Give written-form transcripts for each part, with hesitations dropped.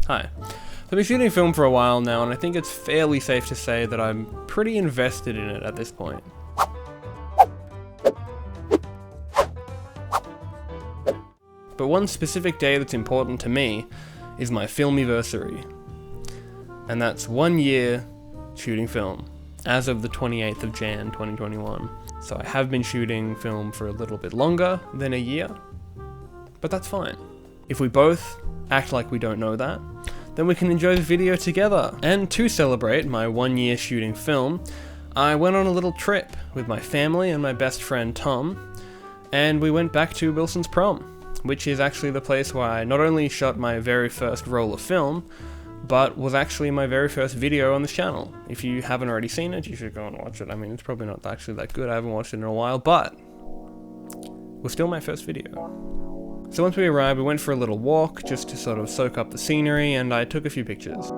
Hi. I've been shooting film for a while now, and I think it's fairly safe to say that I'm pretty invested in it at this point. But one specific day that's important to me is my Filmiversary. And that's 1 year shooting film, as of the 28th of Jan 2021. So I have been shooting film for a little bit longer than a year, but that's fine. If we both act like we don't know that, then we can enjoy the video together. And to celebrate my 1 year shooting film, I went on a little trip with my family and my best friend Tom, and we went back to Wilson's Prom, which is actually the place where I not only shot my very first roll of film, but was actually my very first video on this channel. If you haven't already seen it, you should go and watch it. I mean, it's probably not actually that good, I haven't watched it in a while, but it was still my first video. So once we arrived, we went for a little walk, just to sort of soak up the scenery, and I took a few pictures.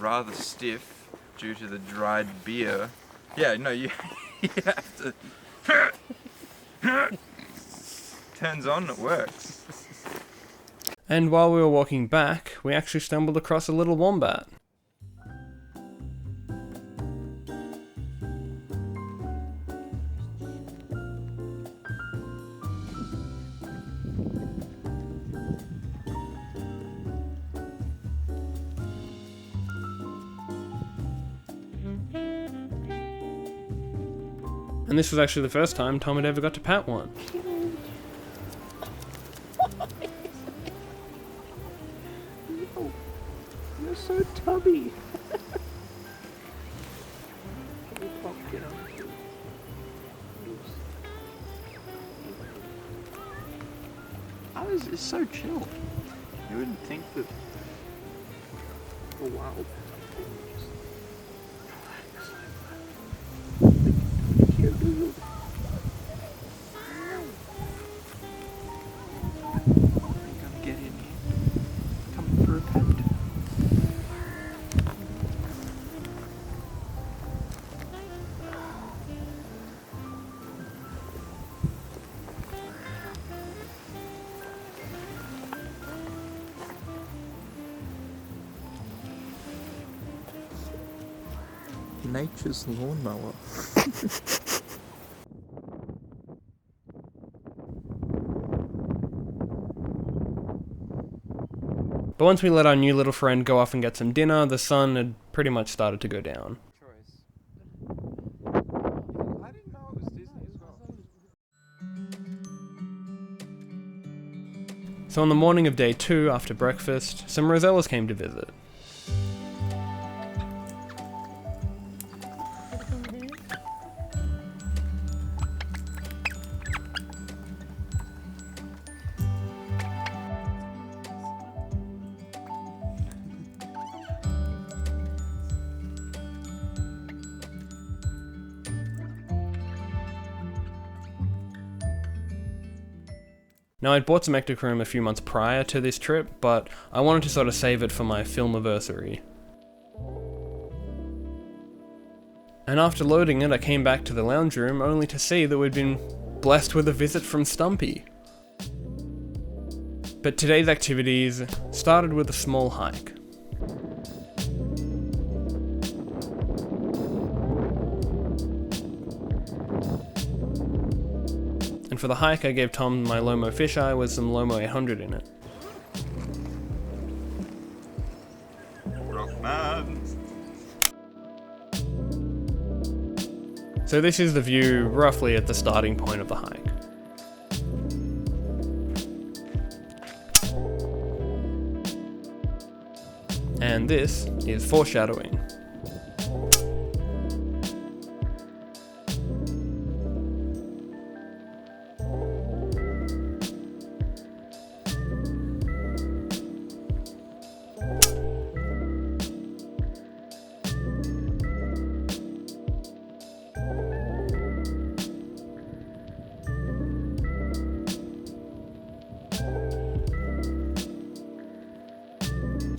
Rather stiff due to the dried beer. Yeah, no, you have to. Turns on, it works. And while we were walking back, we actually stumbled across a little wombat. And this was actually the first time Tom had ever got to pat one. Oh, you're so tubby. Ours is so chill. You wouldn't think that a wild nature's lawnmower. But once we let our new little friend go off and get some dinner, the sun had pretty much started to go down. I didn't know it was Disney as well. So on the morning of day 2, after breakfast, some Rosellas came to visit. Now, I'd bought some Ectochrome a few months prior to this trip, but I wanted to sort of save it for my Filmiversary. And after loading it, I came back to the lounge room only to see that we'd been blessed with a visit from Stumpy. But today's activities started with a small hike. And for the hike, I gave Tom my Lomography Fisheye with some Lomography A7iii in it. Rockman. So this is the view roughly at the starting point of the hike. And this is foreshadowing.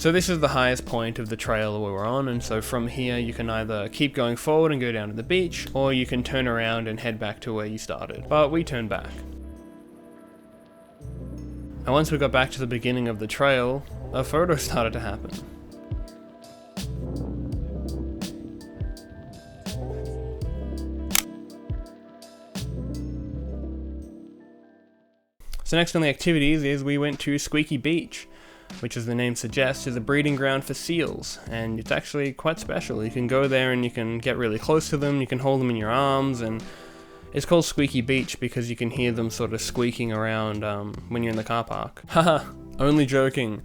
So this is the highest point of the trail we were on, and so from here you can either keep going forward and go down to the beach, or you can turn around and head back to where you started. But we turned back. And once we got back to the beginning of the trail, a photo started to happen. So next on the activities is we went to Squeaky Beach, which as the name suggests is a breeding ground for seals, and it's actually quite special. You can go there and you can get really close to them, you can hold them in your arms, and it's called Squeaky Beach because you can hear them sort of squeaking around when you're in the car park. Haha, only joking.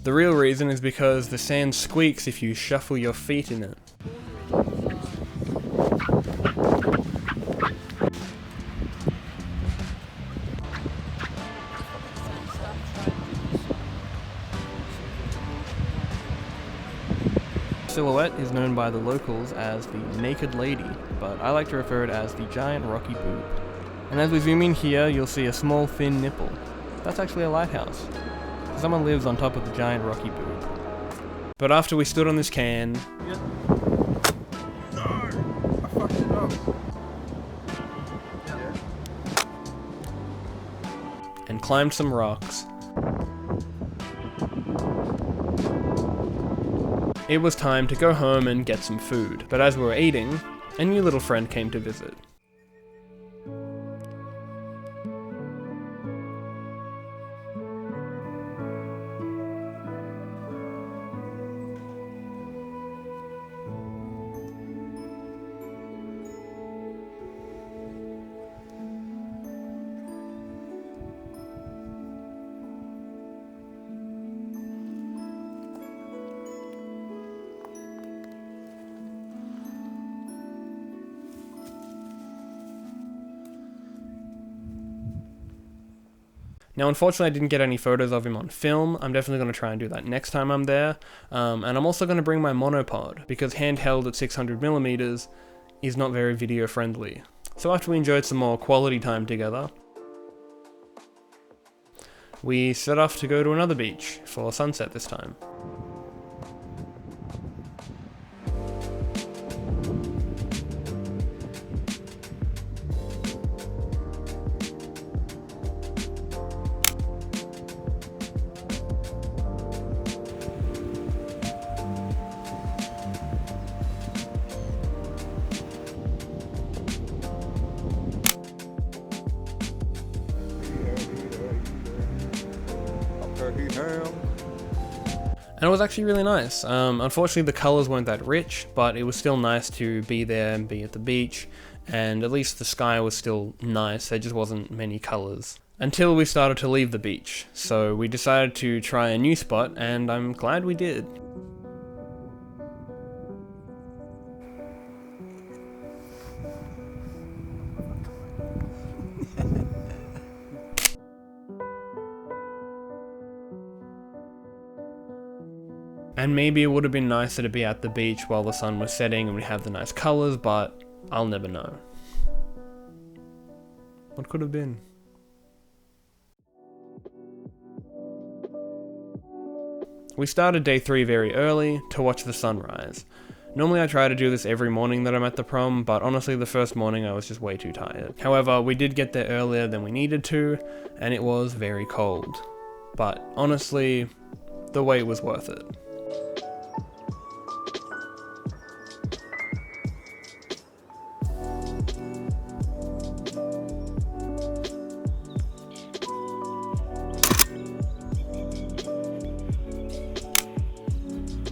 The real reason is because the sand squeaks if you shuffle your feet in it. Silhouette is known by the locals as the Naked Lady, but I like to refer it as the Giant Rocky Boob. And as we zoom in here, you'll see a small thin nipple. That's actually a lighthouse. Someone lives on top of the Giant Rocky Boob. But after we stood on this can... Yep. No! I fucked it up. Yeah. and climbed some rocks, it was time to go home and get some food. But as we were eating, a new little friend came to visit. Now, unfortunately, I didn't get any photos of him on film. I'm definitely going to try and do that next time I'm there. And I'm also going to bring my monopod, because handheld at 600mm is not very video friendly. So after we enjoyed some more quality time together, we set off to go to another beach for sunset this time. And it was actually really nice. Unfortunately, the colours weren't that rich, but it was still nice to be there and be at the beach, and at least the sky was still nice. There just wasn't many colours. Until we started to leave the beach, so we decided to try a new spot, and I'm glad we did. And maybe it would have been nicer to be at the beach while the sun was setting and we have the nice colours, but I'll never know. What could have been? We started day 3 very early to watch the sunrise. Normally I try to do this every morning that I'm at the prom, but honestly the first morning I was just way too tired. However, we did get there earlier than we needed to, and it was very cold. But honestly, the wait was worth it.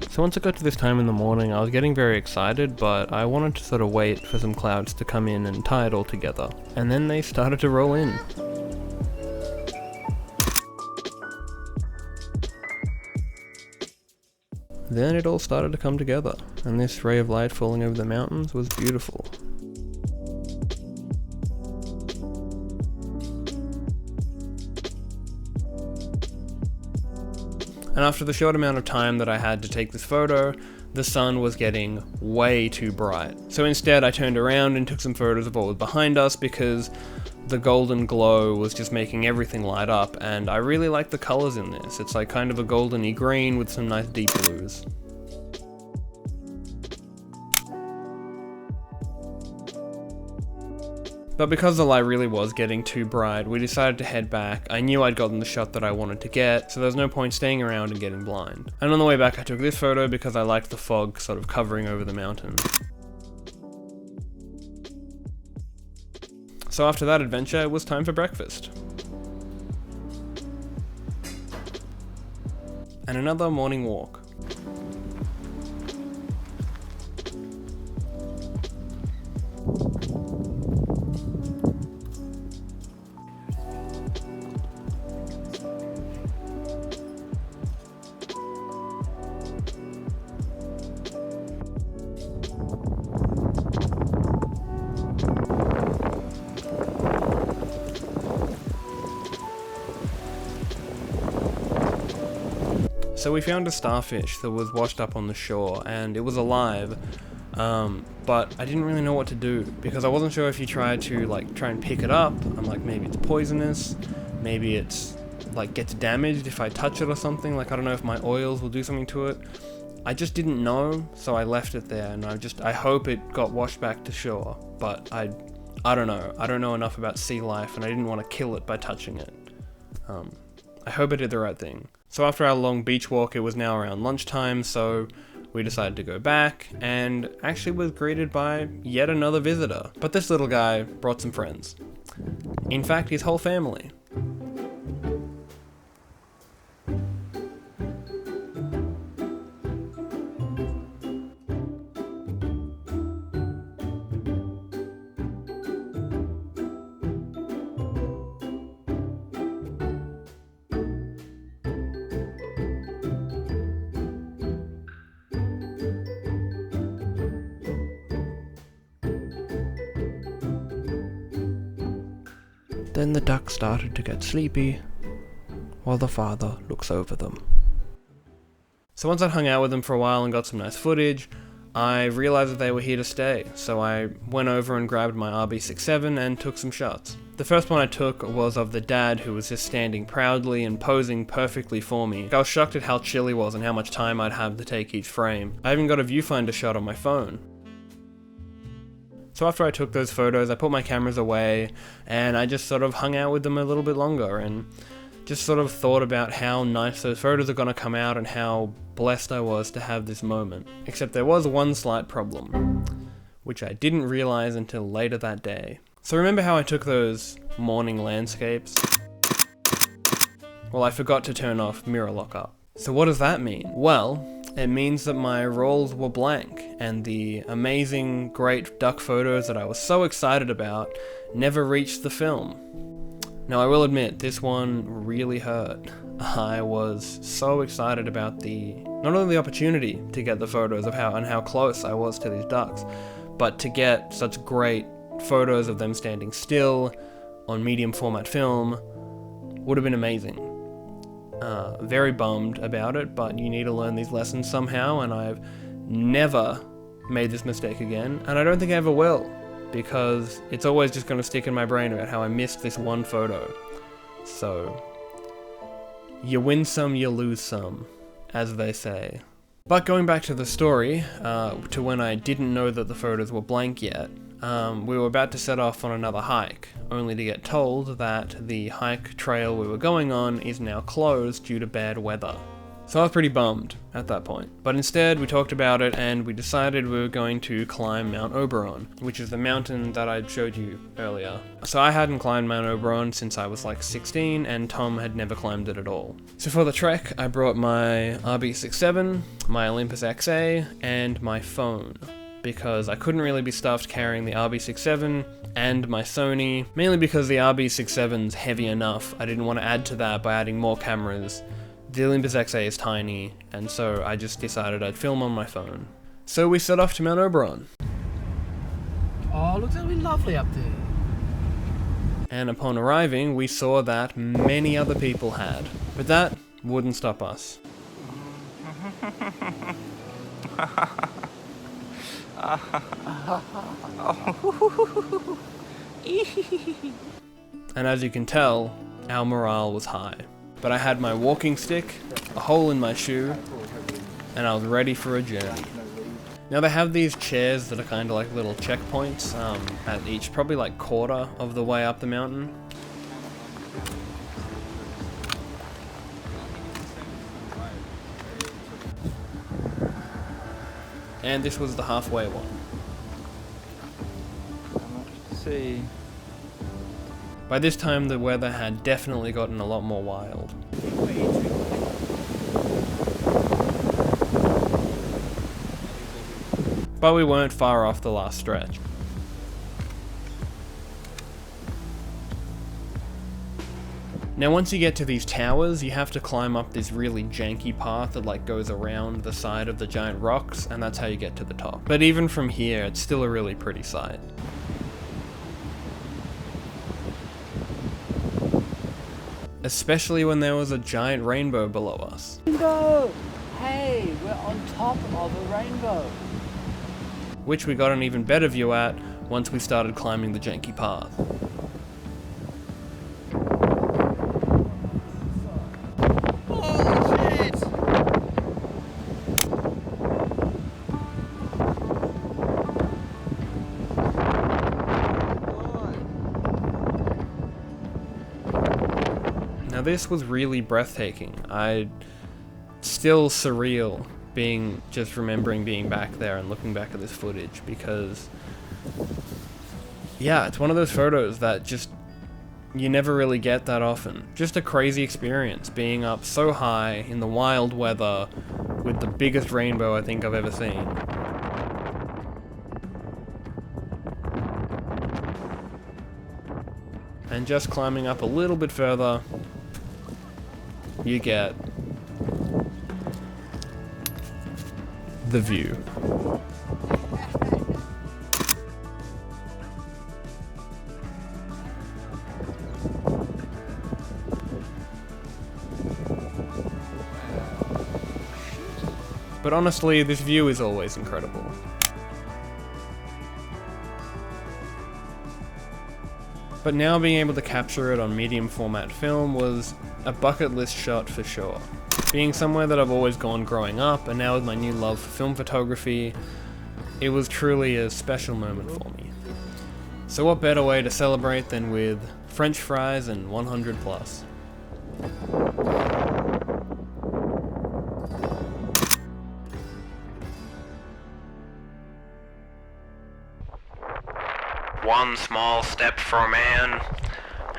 So once it got to this time in the morning, I was getting very excited, but I wanted to sort of wait for some clouds to come in and tie it all together. And then they started to roll in. Then it all started to come together, and this ray of light falling over the mountains was beautiful. And after the short amount of time that I had to take this photo, the sun was getting way too bright. So instead I turned around and took some photos of what was behind us because the golden glow was just making everything light up, and I really like the colors in this. It's like kind of a goldeny green with some nice deep blues. But because the light really was getting too bright, we decided to head back. I knew I'd gotten the shot that I wanted to get, so there was no point staying around and getting blind. And on the way back I took this photo because I liked the fog sort of covering over the mountain. So after that adventure, it was time for breakfast. And another morning walk. So we found a starfish that was washed up on the shore, and it was alive, but I didn't really know what to do, because I wasn't sure if you try and pick it up. I'm like, maybe it's poisonous, maybe it's like gets damaged if I touch it or something, like I don't know if my oils will do something to it. I just didn't know, so I left it there, and I hope it got washed back to shore, but I don't know. I don't know enough about sea life, and I didn't want to kill it by touching it. I hope I did the right thing. So after our long beach walk, it was now around lunchtime, so we decided to go back, and actually was greeted by yet another visitor. But this little guy brought some friends. In fact, his whole family. Then the ducks started to get sleepy, while the father looks over them. So once I'd hung out with them for a while and got some nice footage, I realized that they were here to stay, so I went over and grabbed my RB67 and took some shots. The first one I took was of the dad, who was just standing proudly and posing perfectly for me. I was shocked at how chill he was and how much time I'd have to take each frame. I even got a viewfinder shot on my phone. So after I took those photos, I put my cameras away, and I just sort of hung out with them a little bit longer, and just sort of thought about how nice those photos are going to come out and how blessed I was to have this moment. Except there was one slight problem, which I didn't realize until later that day. So remember how I took those morning landscapes? Well, I forgot to turn off mirror lockup. So what does that mean? Well, it means that my rolls were blank, and the amazing, great duck photos that I was so excited about never reached the film. Now I will admit, this one really hurt. I was so excited about not only the opportunity to get the photos of how close I was to these ducks, but to get such great photos of them standing still on medium format film would have been amazing. Very bummed about it, but you need to learn these lessons somehow, and I've never made this mistake again, and I don't think I ever will, because it's always just going to stick in my brain about how I missed this one photo. So, you win some, you lose some, as they say. But going back to the story, to when I didn't know that the photos were blank yet, we were about to set off on another hike, only to get told that the hike trail we were going on is now closed due to bad weather. So I was pretty bummed at that point. But instead, we talked about it and we decided we were going to climb Mount Oberon, which is the mountain that I showed you earlier. So I hadn't climbed Mount Oberon since I was like 16, and Tom had never climbed it at all. So for the trek, I brought my RB67, my Olympus XA, and my phone, because I couldn't really be stuffed carrying the RB67 and my Sony, mainly because the RB67's heavy enough. I didn't want to add to that by adding more cameras. The Olympus XA is tiny, and so I just decided I'd film on my phone. So we set off to Mount Oberon. Oh, looks like lovely up there. And upon arriving, we saw that many other people had. But that wouldn't stop us. And as you can tell, our morale was high. But I had my walking stick, a hole in my shoe, and I was ready for a journey. Now they have these chairs that are kind of like little checkpoints at each, probably like quarter of the way up the mountain. And this was the halfway one. See. By this time the weather had definitely gotten a lot more wild. But we weren't far off the last stretch. Now once you get to these towers, you have to climb up this really janky path that like goes around the side of the giant rocks, and that's how you get to the top. But even from here, it's still a really pretty sight. Especially when there was a giant rainbow below us. Rainbow! Hey, we're on top of a rainbow. Which we got an even better view at once we started climbing the janky path. Now this was really breathtaking. Still surreal remembering being back there and looking back at this footage, because yeah, it's one of those photos that just you never really get that often. Just a crazy experience being up so high in the wild weather with the biggest rainbow I think I've ever seen. And just climbing up a little bit further, you get the view. But honestly, this view is always incredible. But now being able to capture it on medium format film was a bucket list shot for sure. Being somewhere that I've always gone growing up, and now with my new love for film photography, it was truly a special moment for me. So what better way to celebrate than with French fries and 100 plus. One small step for man,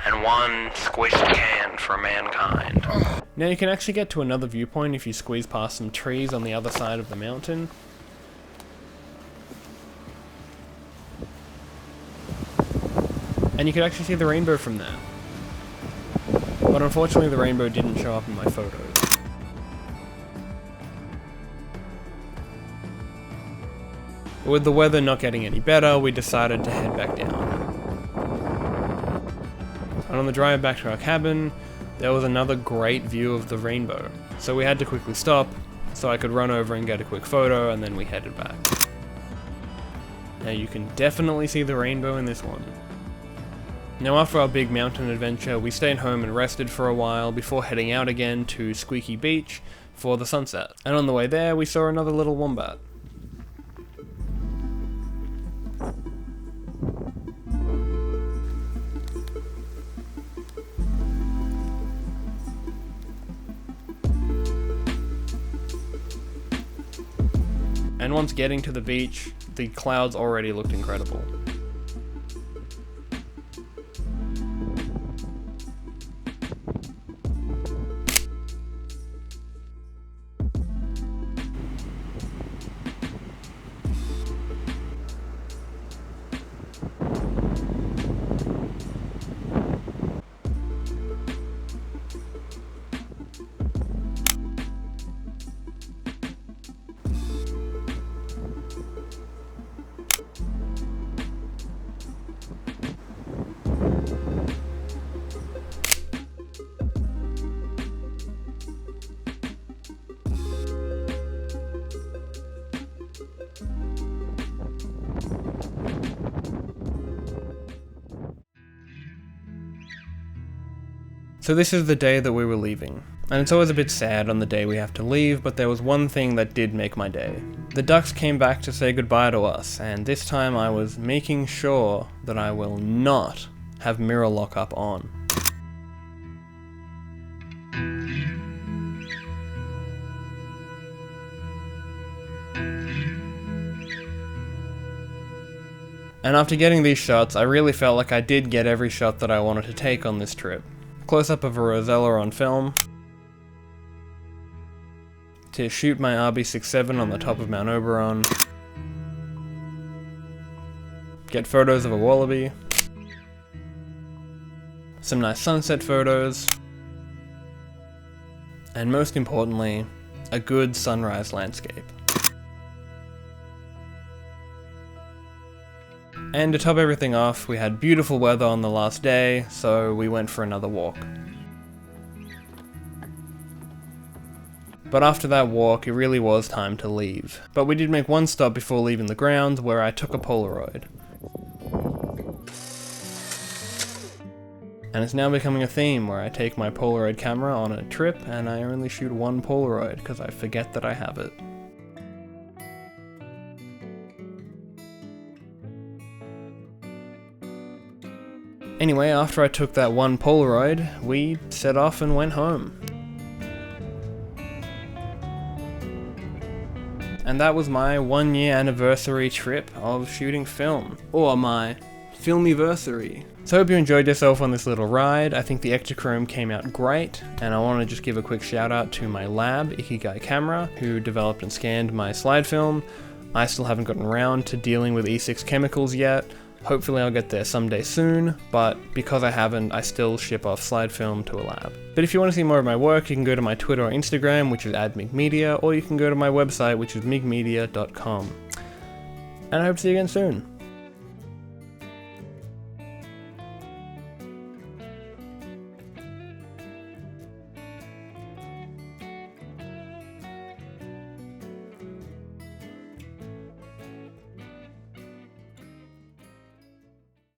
and one squished can for mankind. Now you can actually get to another viewpoint if you squeeze past some trees on the other side of the mountain. And you can actually see the rainbow from there. But unfortunately the rainbow didn't show up in my photos. With the weather not getting any better, we decided to head back down. And on the drive back to our cabin, there was another great view of the rainbow. So we had to quickly stop, so I could run over and get a quick photo, and then we headed back. Now you can definitely see the rainbow in this one. Now after our big mountain adventure, we stayed home and rested for a while before heading out again to Squeaky Beach for the sunset. And on the way there, we saw another little wombat. And once getting to the beach, the clouds already looked incredible. So this is the day that we were leaving. And it's always a bit sad on the day we have to leave, but there was one thing that did make my day. The ducks came back to say goodbye to us, and this time I was making sure that I will not have mirror lockup on. And after getting these shots, I really felt like I did get every shot that I wanted to take on this trip. Close-up of a Rosella on film, to shoot my RB67 on the top of Mount Oberon, get photos of a wallaby, some nice sunset photos, and most importantly, a good sunrise landscape. And to top everything off, we had beautiful weather on the last day, so we went for another walk. But after that walk, it really was time to leave. But we did make one stop before leaving the grounds, where I took a Polaroid. And it's now becoming a theme, where I take my Polaroid camera on a trip, and I only shoot one Polaroid, because I forget that I have it. Anyway, after I took that one Polaroid, we set off and went home. And that was my 1 year anniversary trip of shooting film, or my Filmiversary. So I hope you enjoyed yourself on this little ride. I think the Ektachrome came out great, and I want to just give a quick shout out to my lab, Ikigai Camera, who developed and scanned my slide film. I still haven't gotten around to dealing with E6 chemicals yet. Hopefully I'll get there someday soon, but because I haven't, I still ship off slide film to a lab. But if you want to see more of my work, you can go to my Twitter or Instagram, which is @migmedia, or you can go to my website, which is migmedia.com. And I hope to see you again soon.